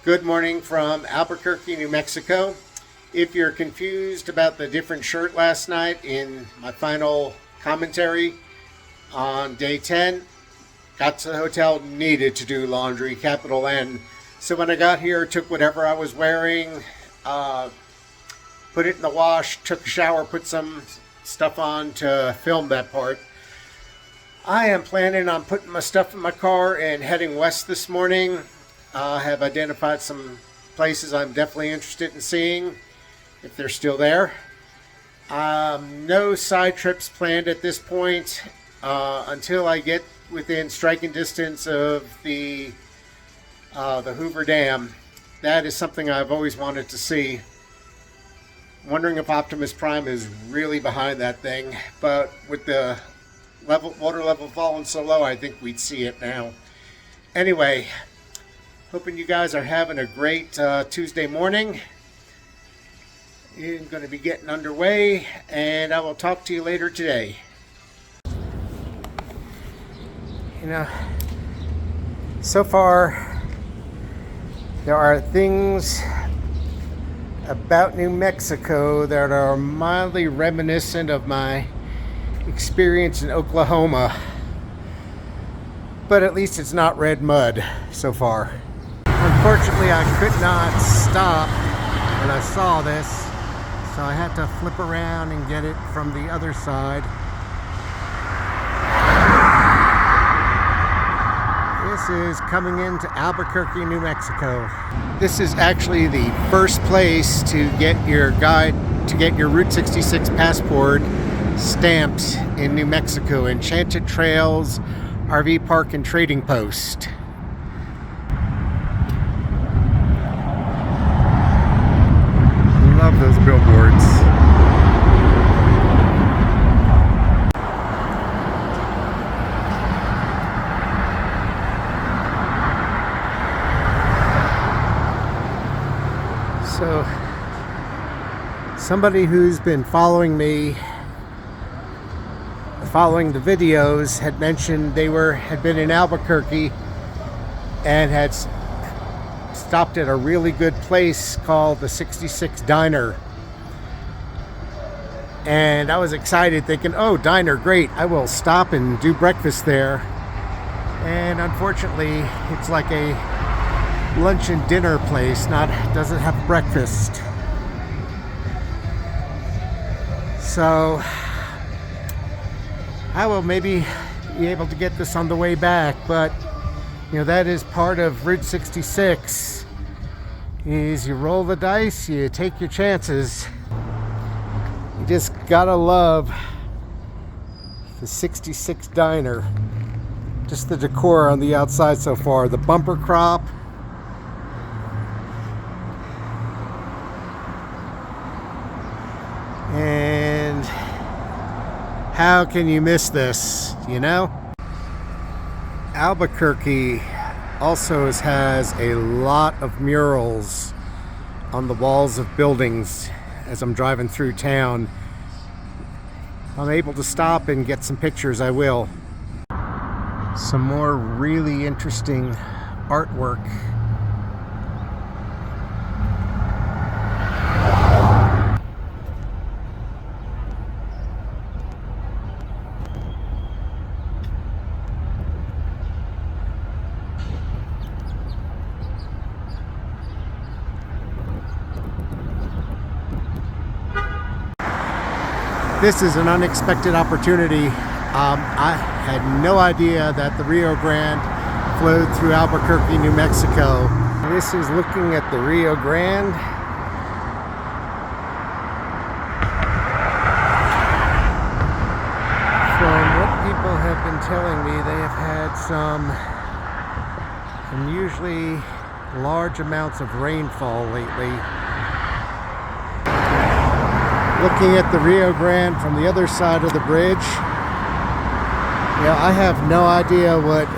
Good morning from Albuquerque, New Mexico. If you're confused about the different shirt last night in my final commentary on day 10, got to the hotel, needed to do laundry, capital N. So when I got here, took whatever I was wearing, put it in the wash, took a shower, put some stuff on to film that part. I am planning on putting my stuff in my car and heading west this morning. I have identified some places I'm definitely interested in seeing, if they're still there. No side trips planned at this point until I get within striking distance of the Hoover Dam. That is something I've always wanted to see. Wondering if Optimus Prime is really behind that thing, but with the water level falling so low, I think we'd see it now. Anyway, hoping you guys are having a great Tuesday morning. I'm going to be getting underway, and I will talk to you later today. You know, so far there are things about New Mexico that are mildly reminiscent of my experience in Oklahoma, but at least it's not red mud so far. Unfortunately, I could not stop when I saw this, so I had to flip around and get it from the other side. This is coming into Albuquerque, New Mexico. This is actually the first place to get your Route 66 passport stamped in New Mexico, Enchanted Trails RV Park and Trading Post. Love those billboards. So, somebody who's been following me, following the videos, had mentioned they had been in Albuquerque and had stopped at a really good place called the 66 Diner. And I was excited, thinking, oh, diner, great, I will stop and do breakfast there. And unfortunately, it's like a lunch and dinner place, doesn't have breakfast. So I will maybe be able to get this on the way back, but you know, that is part of Route 66, is you roll the dice, you take your chances. You just gotta love the 66 Diner. Just the decor on the outside so far, the bumper crop. And how can you miss this, you know? Albuquerque also has a lot of murals on the walls of buildings. As I'm driving through town, if I'm able to stop and get some pictures, I will. Some more really interesting artwork. This is an unexpected opportunity. I had no idea that the Rio Grande flowed through Albuquerque, New Mexico. This is looking at the Rio Grande. From what people have been telling me, they have had some unusually large amounts of rainfall lately. Looking at the Rio Grande from the other side of the bridge, yeah, I have no idea what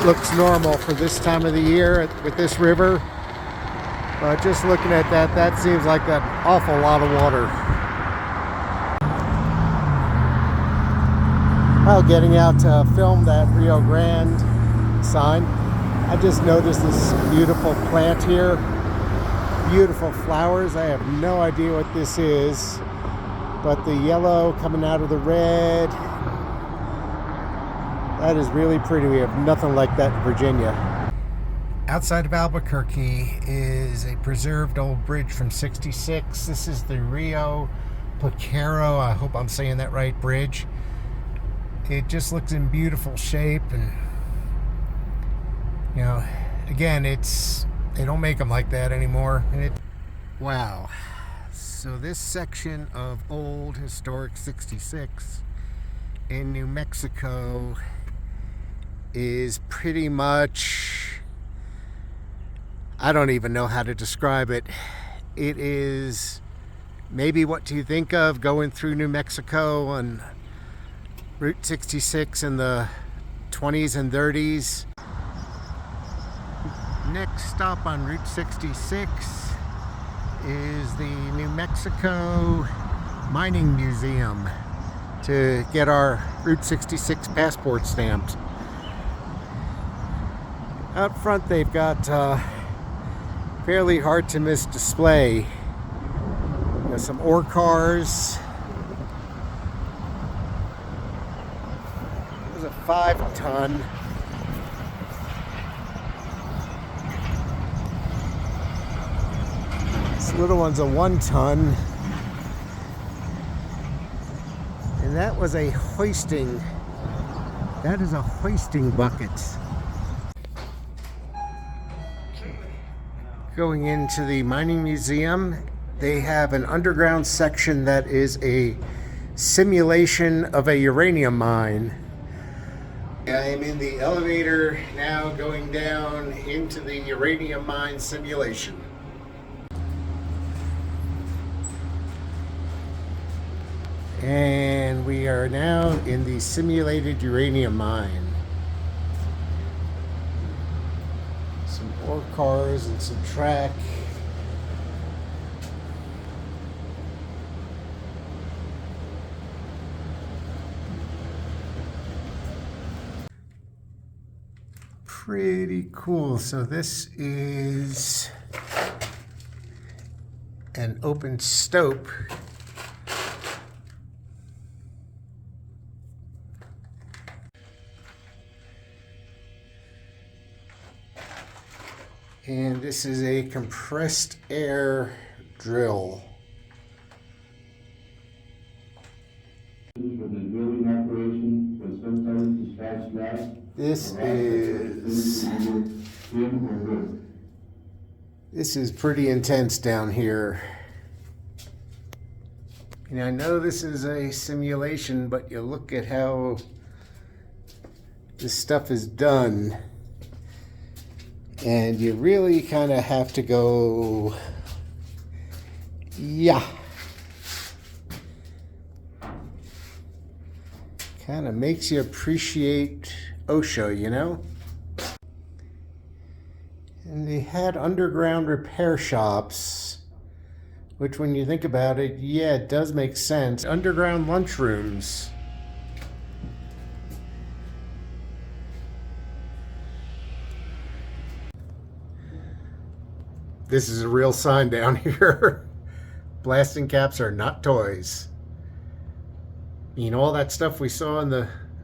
looks normal for this time of the year with this river, but just looking at that seems like an awful lot of water. While getting out to film that Rio Grande sign, I just noticed this beautiful plant here. Beautiful flowers. I have no idea what this is, but the yellow coming out of the red, that is really pretty. We have nothing like that in Virginia. Outside of Albuquerque is a preserved old bridge from '66. This is the Rio Picaro, I hope I'm saying that right, bridge. It just looks in beautiful shape, and you know, again, they don't make them like that anymore. And wow. So this section of old historic 66 in New Mexico is pretty much, I don't even know how to describe it. It is maybe what do you think of going through New Mexico on Route 66 in the 20s and 30s. Next stop on Route 66 is the New Mexico Mining Museum to get our Route 66 passport stamped. Out front they've got fairly hard to miss display. Some ore cars. There's a 5-ton. This little one's a 1-ton. And that was a hoisting. That is a hoisting bucket. Going into the mining museum, they have an underground section that is a simulation of a uranium mine. I am in the elevator now going down into the uranium mine simulation. And we are now in the simulated uranium mine. Some ore cars and some track. Pretty cool. So this is an open stope. And this is a compressed air drill. This is pretty intense down here. And I know this is a simulation, but you look at how this stuff is done. And you really kind of have to go, yeah. Kind of makes you appreciate OSHA, you know? And they had underground repair shops, which when you think about it, yeah, it does make sense. Underground lunchrooms. This is a real sign down here. Blasting caps are not toys. You know, all that stuff we saw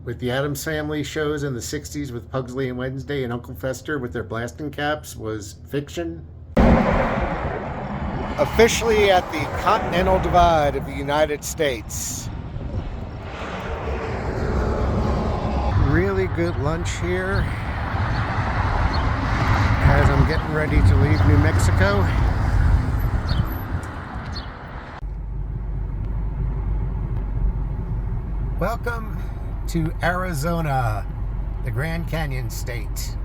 with the Addams Family shows in the 60s with Pugsley and Wednesday and Uncle Fester with their blasting caps was fiction. Officially at the continental divide of the United States. Really good lunch here as I'm getting ready to leave New Mexico. Welcome to Arizona, the Grand Canyon State.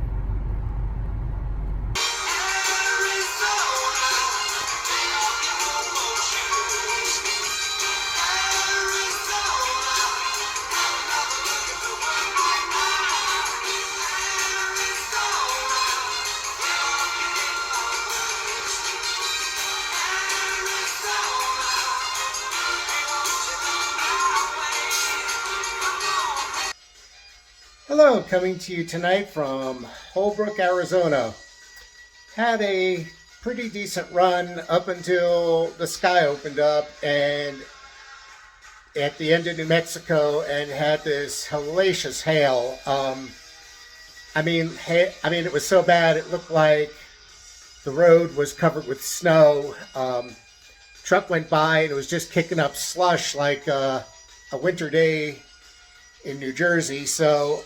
Hello So, coming to you tonight from Holbrook, Arizona. Had a pretty decent run up until the sky opened up and at the end of New Mexico and had this hellacious hail. It was so bad it looked like the road was covered with snow. Truck went by and it was just kicking up slush like a winter day in New Jersey. So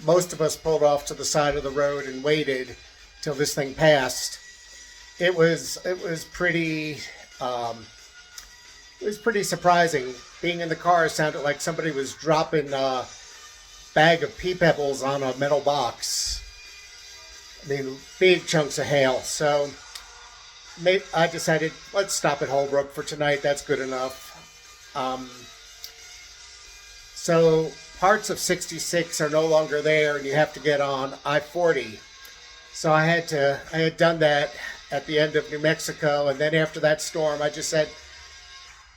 most of us pulled off to the side of the road and waited till this thing passed. It was pretty surprising. Being in the car, it sounded like somebody was dropping a bag of pea pebbles on a metal box. I mean, big chunks of hail. So I decided, let's stop at Holbrook for tonight. That's good enough. So parts of 66 are no longer there, and you have to get on I-40. So I had done that at the end of New Mexico, and then after that storm, I just said,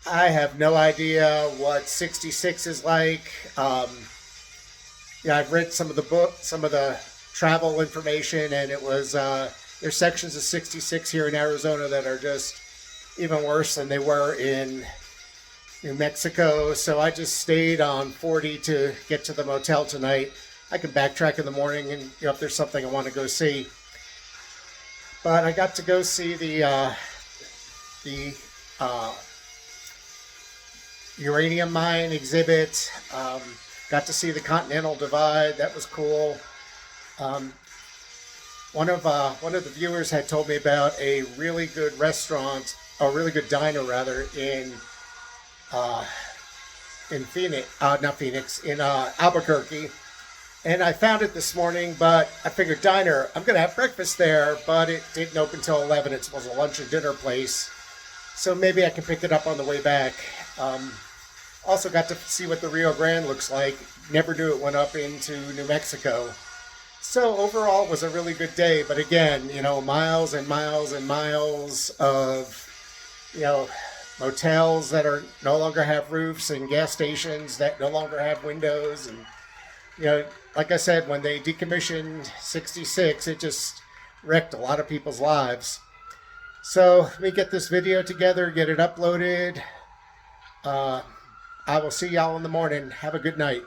I have no idea what 66 is like. I've read some of the travel information, and it was there's sections of 66 here in Arizona that are just even worse than they were in New Mexico. So I just stayed on 40 to get to the motel tonight. I can backtrack in the morning, and if there's something I want to go see. But I got to go see the uranium mine exhibit. Got to see the Continental Divide. That was cool. One of the viewers had told me about a really good restaurant, a really good diner rather, in Albuquerque. And I found it this morning, but I figured diner, I'm going to have breakfast there, but it didn't open till 11. It was a lunch and dinner place. So maybe I can pick it up on the way back. Also got to see what the Rio Grande looks like. Never knew it went up into New Mexico. So overall, it was a really good day. But again, miles and miles and miles of, motels that are no longer have roofs and gas stations that no longer have windows. And, like I said, when they decommissioned 66, it just wrecked a lot of people's lives. So let me get this video together, get it uploaded. I will see y'all in the morning. Have a good night.